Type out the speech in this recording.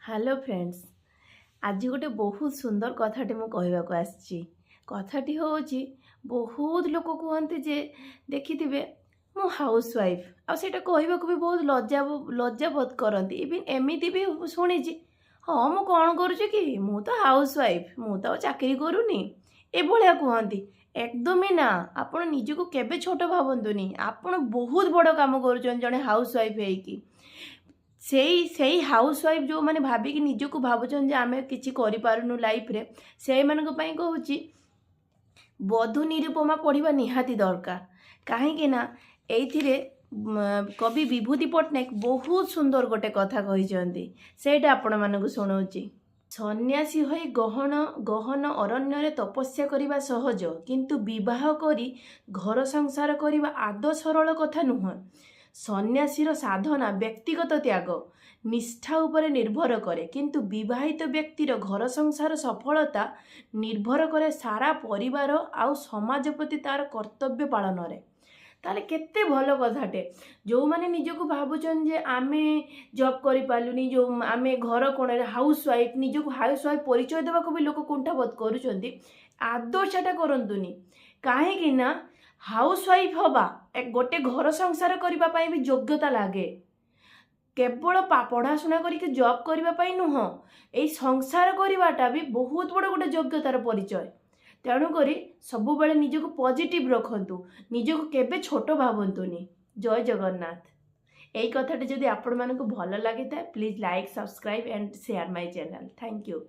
Hello friends. आज गोटे बहुत सुंदर कथाटी मु कहवाक आसी। कथाटी हूँ बहुत लोक कहते जे देखि मु हाउस वाइफ आटा कहवाक भी बहुत लज्जा बोध करती। इवन एमती भी शुणी हाँ मु कौन करुच्ची कि मु तो हाउस वाइफ मु तो चाकरी करूनी एभलिया कहती। एकदम ही ना। आपण निजको केबे छोट भावतुनी। आपण बहुत बड़ काम करुछन जने हाउस वाइफ है से हाउस वाइफ जो मैंने भाविक निजको भावुन जे आम कि लाइफ रे से कहूँ बधू निरुपमा पढ़ा निहाती दरकार। कहीं ये कवि विभूति पट्टनायक बहुत सुंदर गोटे कथा कही सेटा आपण मानक शुणाऊँगी। सन्यासी होई गहन अरण्य तपस्या करने सहज किंतु विवाह करी घर संसार करने आदौ सरल कथा नुह। सन्यासीर साधना व्यक्तिगत त्याग निष्ठा उपरे निर्भर करे किंतु विवाहित व्यक्तिर घर संसार सफलता निर्भर करे सारा परिवार आउ समाज प्रति तार कर्तव्य पालन रे। ताले केते भल कथाटे जो माने निजको भावुचन जे आमे जॉब करि पालुनी जो आमे घर कोणे हाउस वाइफ निजको हाउस वाइफ परिचय देवाको भी लोक कुंठाबोध करूचंती। आदौ सेटा करंतुनी काहे ना हाउस वाइफ हवा एक गोटे घर संसार करबा पई भी योग्यता लागे। केवल पढ़ाशुना करके जॉब करने नुह यही संसार करवाटा भी बहुत बड़ गोटे योग्यतार परिचय। तेणुक सब बेले निजको पॉजिटिव रखंतु निजको केबे छोट भावंतुनी। जय जगन्नाथ। यही कथाटी जदि आपण मानक भल लगी था please like subscribe and share my channel. Thank you.